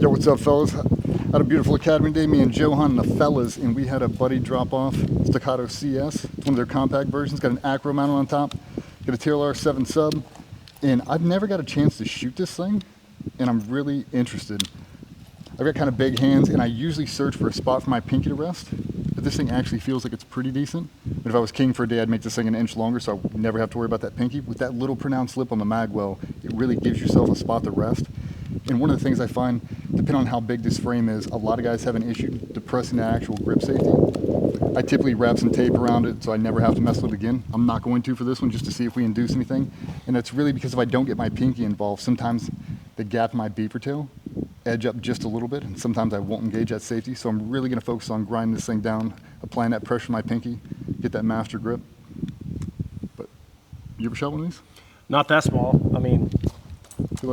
Yo, what's up, fellas? Had a beautiful academy day, me and Johan and the fellas, and we had a buddy drop off Staccato CS. It's one of their compact versions, got an acro mounted on top, got a TLR 7 sub, and I've never got a chance to shoot this thing, and I'm really interested. I've got kind of big hands, and I usually search for a spot for my pinky to rest, but this thing actually feels like it's pretty decent. But if I was king for a day, I'd make this thing an inch longer, so I would never have to worry about that pinky. With that little pronounced lip on the mag well, it really gives yourself a spot to rest. And one of the things I find, depending on how big this frame is, a lot of guys have an issue depressing the actual grip safety. I typically wrap some tape around it so I never have to mess with it again. I'm not going to for this one, just to see if we induce anything. And that's really because if I don't get my pinky involved, sometimes the gap in my beaver tail edge up just a little bit, and sometimes I won't engage that safety. So I'm really going to focus on grinding this thing down, applying that pressure to my pinky, get that master grip. But you ever shot one of these? Not that small. I mean,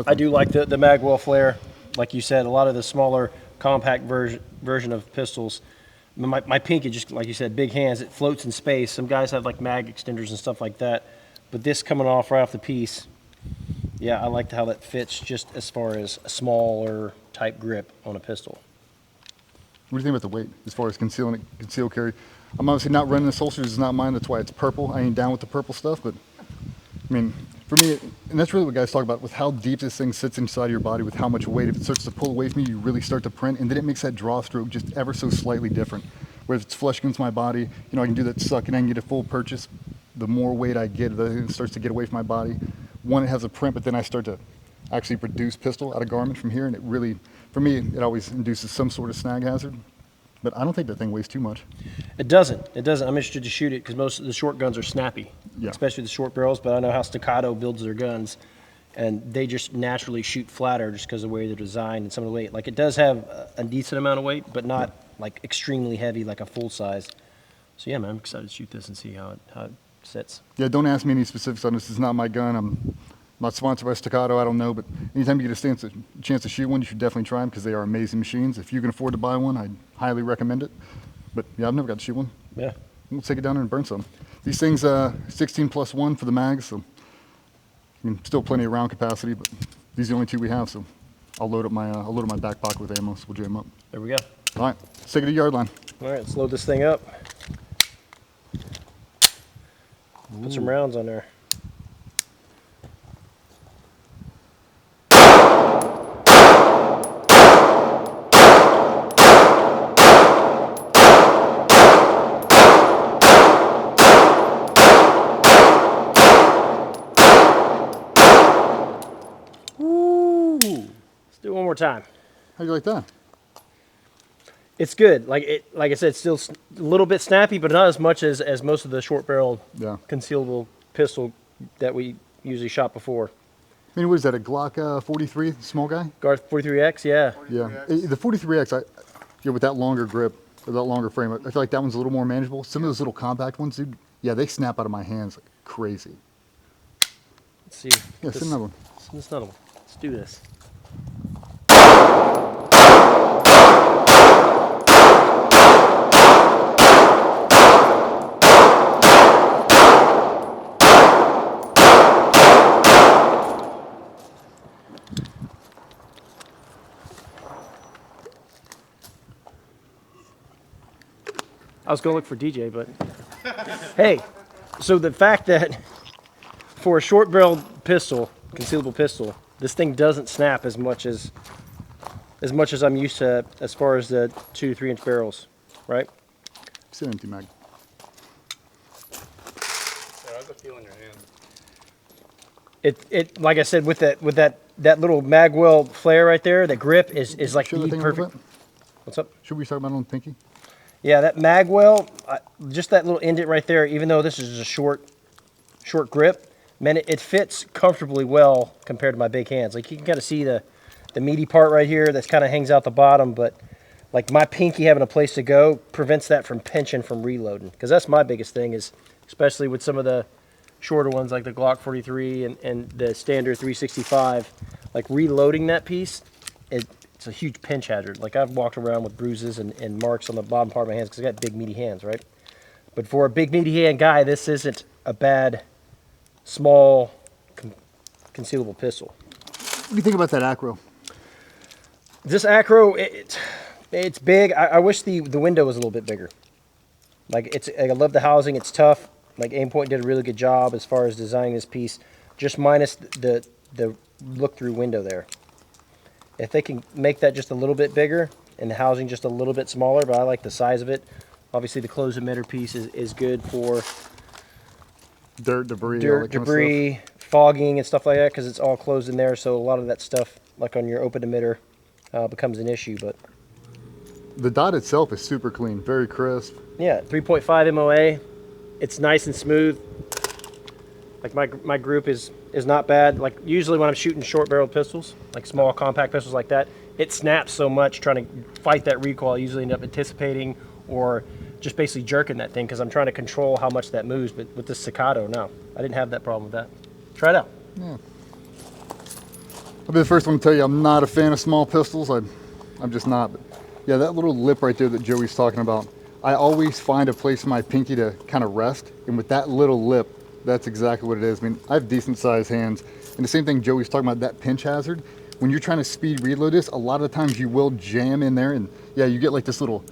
I do like the magwell flare. Like you said, a lot of the smaller compact version of pistols, my pinky, just like you said, big hands, it floats in space. Some guys have like mag extenders and stuff like that, but this coming off right off the piece, yeah, I like how that fits just as far as a smaller type grip on a pistol. What do you think about the weight as far as concealed carry? I'm obviously not running this holster. This is not mine. That's why it's purple. I ain't down with the purple stuff, but I mean, for me, and that's really what guys talk about with how deep this thing sits inside your body, with how much weight. If it starts to pull away from you, you really start to print, and then it makes that draw stroke just ever so slightly different. Whereas if it's flush against my body, you know, I can do that suck and I can get a full purchase. The more weight I get, it starts to get away from my body. One, it has a print, but then I start to actually produce pistol out of garment from here, and it really, for me, it always induces some sort of snag hazard. But I don't think that thing weighs too much. It doesn't. It doesn't. I'm interested to shoot it because most of the short guns are snappy, yeah, especially the short barrels. But I know how Staccato builds their guns, and they just naturally shoot flatter just because of the way they're designed and some of the weight. Like it does have a decent amount of weight, but not like extremely heavy like a full size. So yeah, man, I'm excited to shoot this and see how it sits. Yeah, don't ask me any specifics on this. It's not my gun. I'm not sponsored by Staccato, I don't know, but anytime you get a chance to shoot one, you should definitely try them because they are amazing machines. If you can afford to buy one, I'd highly recommend it. But yeah, I've never got to shoot one. Yeah. We'll take it down there and burn some. These things, 16+1 for the mags, so I mean, still plenty of round capacity, but these are the only two we have, so I'll load up my back pocket with ammo, so we'll jam up. There we go. All right, let's take it to yard line. All right, let's load this thing up. Put some rounds on there. Let's do it one more time. How do you like that? It's good. Like I said, it's still a little bit snappy, but not as much as most of the short barrel concealable pistol that we usually shot before. I mean, what is that, a Glock 43, small guy? Garth 43X, yeah. 43X. Yeah, the 43X, with that longer grip, or that longer frame, I feel like that one's a little more manageable. Some of those little compact ones, dude, yeah, they snap out of my hands like crazy. Let's see. Yeah, send another one. Send another one. Let's do this. I was going to look for DJ, but hey, so the fact that for a short barrel pistol, concealable pistol, this thing doesn't snap as much as I'm used to as far as the 2 to 3 inch barrels, right? It's an empty mag. How's it feel in your hand? It like I said, with that little magwell flare right there, the grip is like the perfect. What's up? Should we start about on the pinky? Yeah, that magwell, just that little indent right there, even though this is a short grip, man, it fits comfortably well compared to my big hands. Like you can kind of see the meaty part right here that kind of hangs out the bottom, but like my pinky having a place to go prevents that from pinching from reloading. Because that's my biggest thing is, especially with some of the shorter ones like the Glock 43 and the standard 365, like reloading that piece, it's a huge pinch hazard. Like I've walked around with bruises and marks on the bottom part of my hands because I got big meaty hands, right? But for a big meaty hand guy, this isn't a bad, small, concealable pistol. What do you think about that acro? This acro, it's big. I wish the window was a little bit bigger. Like I love the housing. It's tough. Like Aimpoint did a really good job as far as designing this piece. Just minus the look through window there. If they can make that just a little bit bigger and the housing just a little bit smaller, but I like the size of it. Obviously the closed emitter piece is good for Dirt, debris, all that kind of debris, fogging and stuff like that, because it's all closed in there. So a lot of that stuff, like on your open emitter, becomes an issue. But the dot itself is super clean, very crisp. yeah, 3.5 MOA. It's nice and smooth. Like my group is not bad. Like usually when I'm shooting short barreled pistols, like small compact pistols like that, it snaps so much trying to fight that recoil. I usually end up anticipating or just basically jerking that thing because I'm trying to control how much that moves. But with this Staccato, no, I didn't have that problem with that. Try it out. Yeah. I'll be the first one to tell you I'm not a fan of small pistols. I'm just not. But yeah, that little lip right there that Joey's talking about, I always find a place for my pinky to kind of rest. And with that little lip, that's exactly what it is. I mean, I have decent sized hands. And the same thing Joey's talking about, that pinch hazard. When you're trying to speed reload this, a lot of the times you will jam in there. And yeah, you get like this little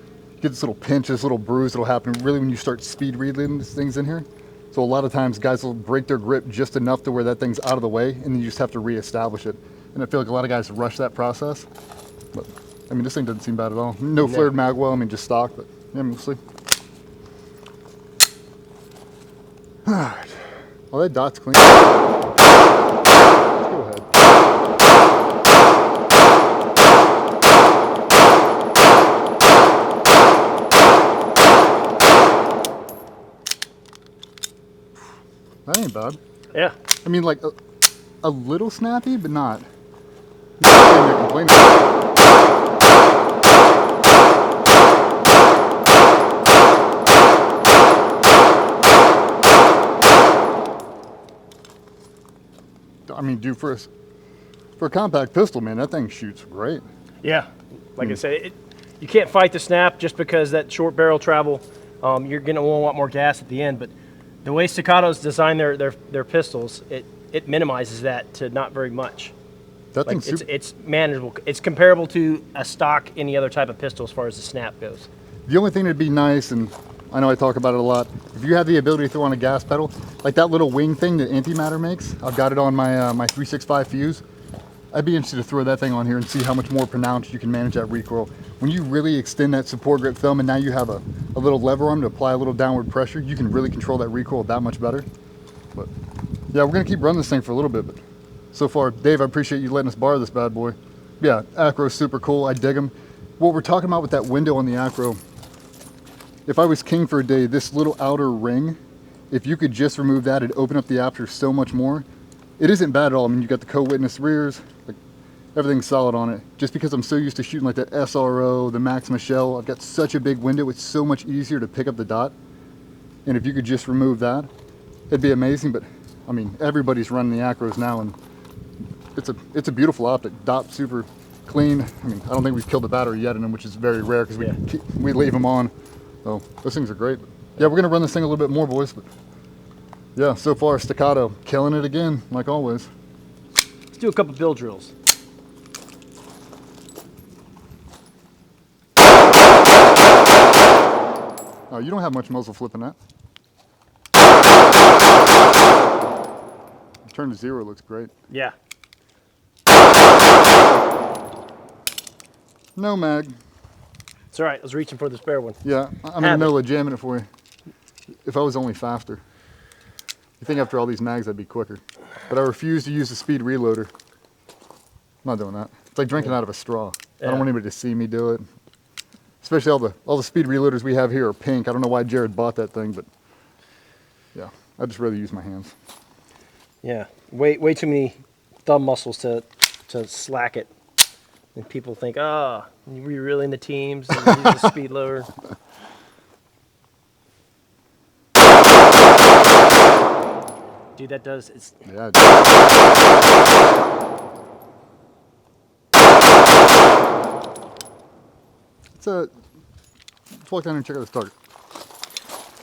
pinch, this little bruise that'll happen really when you start speed reloading these things in here. So a lot of times guys will break their grip just enough to where that thing's out of the way and then you just have to reestablish it. And I feel like a lot of guys rush that process. But I mean, this thing doesn't seem bad at all. No flared magwell, I mean, just stock, but yeah, we'll see. All right. Well, that dot's clean. Let's go ahead. That ain't bad. Yeah. I mean, like a little snappy, but not. Nothing to complain about. I mean, dude, for a compact pistol, man, that thing shoots great. Yeah. Like I said, you can't fight the snap just because that short barrel travel. You're going to want more gas at the end, but the way Staccatos design their pistols, it minimizes that to not very much. That Like thing's it's manageable. It's comparable to a stock any other type of pistol as far as the snap goes. The only thing that'd be nice, and I know I talk about it a lot, if you have the ability to throw on a gas pedal, like that little wing thing that antimatter makes, I've got it on my my 365 fuse. I'd be interested to throw that thing on here and see how much more pronounced you can manage that recoil. When you really extend that support grip thumb and now you have a little lever arm to apply a little downward pressure, you can really control that recoil that much better. But yeah, we're gonna keep running this thing for a little bit, but so far, Dave, I appreciate you letting us borrow this bad boy. Yeah, Acro's super cool, I dig them. What we're talking about with that window on the Acro, if I was king for a day, this little outer ring, if you could just remove that, it'd open up the aperture so much more. It isn't bad at all. I mean, you got the co-witness rears, like everything's solid on it. Just because I'm so used to shooting like that SRO, the Maxima shell, I've got such a big window, it's so much easier to pick up the dot. And if you could just remove that, it'd be amazing. But I mean, everybody's running the Acros now, and it's a beautiful optic. Dot super clean. I mean, I don't think we've killed the battery yet in them, which is very rare because we leave them on. So those things are great. Yeah, we're gonna run this thing a little bit more, boys. But yeah, so far Staccato killing it again, like always. Let's do a couple bill drills. Oh, you don't have much muzzle flip in that. Turn to zero looks great. Yeah. No mag. It's all right. I was reaching for the spare one. Yeah, I'm in the middle of jamming it for you. If I was only faster. You think after all these mags I'd be quicker. But I refuse to use the speed reloader. I'm not doing that. It's like drinking out of a straw. I don't want anybody to see me do it. Especially all the speed reloaders we have here are pink. I don't know why Jared bought that thing, but yeah, I'd just rather use my hands. Yeah. Way too many thumb muscles to slack it. And people think, oh, you're really in the teams and use the speed loader. Dude, that does. It's Yeah. Let's walk down and check out this target.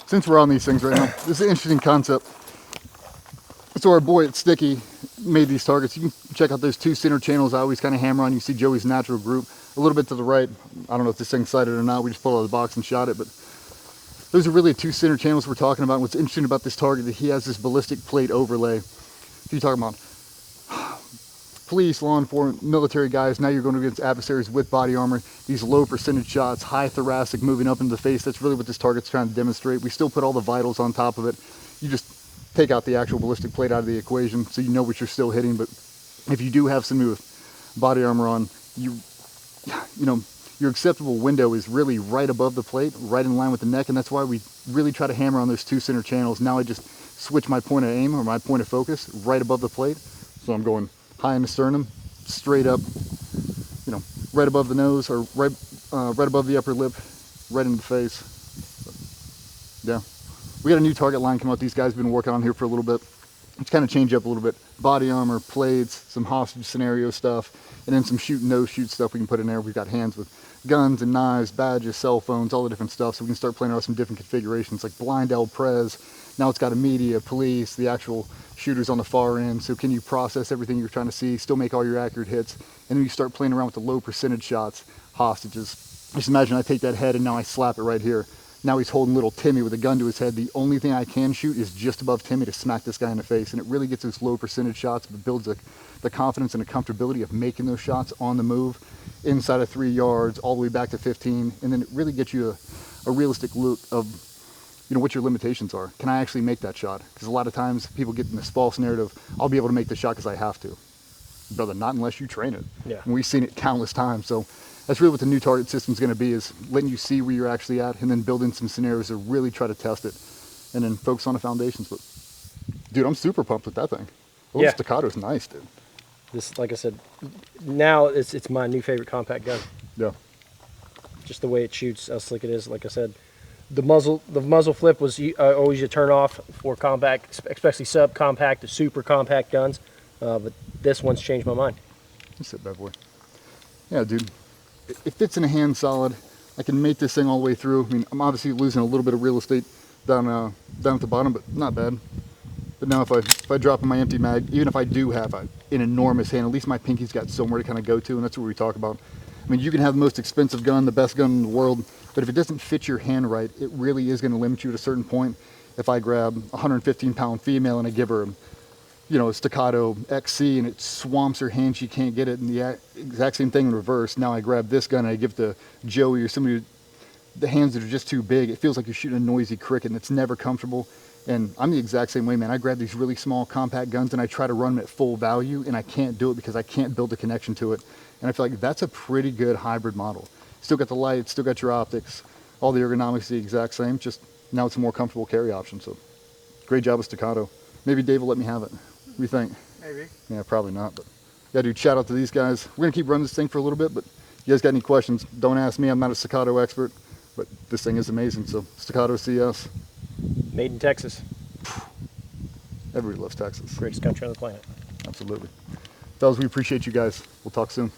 Since we're on these things right now, this is an interesting concept. So our boy at Sticky made these targets. You can check out those 2 center channels I always kind of hammer on. You see Joey's natural group a little bit to the right. I don't know if this thing's sighted or not. We just pulled out of the box and shot it, but those are really 2 center channels we're talking about. What's interesting about this target is he has this ballistic plate overlay. If you're talking about police, law enforcement, military guys, now you're going against adversaries with body armor, these low percentage shots, high thoracic moving up into the face. That's really what this target's trying to demonstrate. We still put all the vitals on top of it. You just take out the actual ballistic plate out of the equation so you know what you're still hitting. But if you do have somebody with body armor on, you know, your acceptable window is really right above the plate, right in line with the neck, and that's why we really try to hammer on those 2 center channels. Now I just switch my point of aim or my point of focus right above the plate. So I'm going high in the sternum, straight up, you know, right above the nose or right above the upper lip, right in the face. But, yeah. We got a new target line come out. These guys have been working on here for a little bit. Let's kind of change up a little bit. Body armor, plates, some hostage scenario stuff, and then some shoot and no shoot stuff we can put in there. We've got hands with guns and knives, badges, cell phones, all the different stuff. So we can start playing around with some different configurations like blind L Prez. Now it's got a media, police, the actual shooters on the far end. So can you process everything you're trying to see, still make all your accurate hits? And then you start playing around with the low percentage shots, hostages. Just imagine I take that head and now I slap it right here. Now he's holding little Timmy with a gun to his head. The only thing I can shoot is just above Timmy to smack this guy in the face. And it really gets those low percentage shots, but builds the confidence and the comfortability of making those shots on the move, inside of 3 yards, all the way back to 15. And then it really gets you a realistic look of, you know, what your limitations are. Can I actually make that shot? Because a lot of times people get in this false narrative, I'll be able to make the shot because I have to. Brother, not unless you train it. Yeah. And we've seen it countless times. So that's really what the new target system is going to be, is letting you see where you're actually at and then build in some scenarios to really try to test it and then focus on the foundations. But dude, I'm super pumped with that thing. Oh, Yeah. Staccato's nice, dude. This, like I said, now it's my new favorite compact gun. Yeah. Just the way it shoots, how slick it is. Like I said, the muzzle flip was always a turn off for compact, especially subcompact to super compact guns. But this one's changed my mind. You sit, bad boy. Yeah, dude. It fits in a hand solid. I can make this thing all the way through. I mean, I'm obviously losing a little bit of real estate down at the bottom, but not bad. But now if I drop in my empty mag, even if I do have an enormous hand, at least my pinky's got somewhere to kind of go to, and that's what we talk about. I mean, you can have the most expensive gun, the best gun in the world, but if it doesn't fit your hand right, it really is going to limit you at a certain point. If I grab a 115-pound female and I give her, you know, a Staccato XC and it swamps her hand, she can't get it, and the exact same thing in reverse. Now I grab this gun and I give it to Joey or somebody, the hands that are just too big. It feels like you're shooting a noisy cricket and it's never comfortable. And I'm the exact same way, man. I grab these really small compact guns and I try to run them at full value, and I can't do it because I can't build a connection to it. And I feel like that's a pretty good hybrid model. Still got the lights, still got your optics, all the ergonomics the exact same, just now it's a more comfortable carry option. So great job with Staccato. Maybe Dave will let me have it. What do you think? Maybe. Yeah, probably not, but yeah, dude, shout out to these guys. We're gonna keep running this thing for a little bit, but if you guys got any questions, don't ask me. I'm not a Staccato expert, but this thing is amazing. So Staccato CS. Made in Texas, Everybody loves Texas. greatest country on the planet. Absolutely. Fellas, we appreciate you guys. We'll talk soon.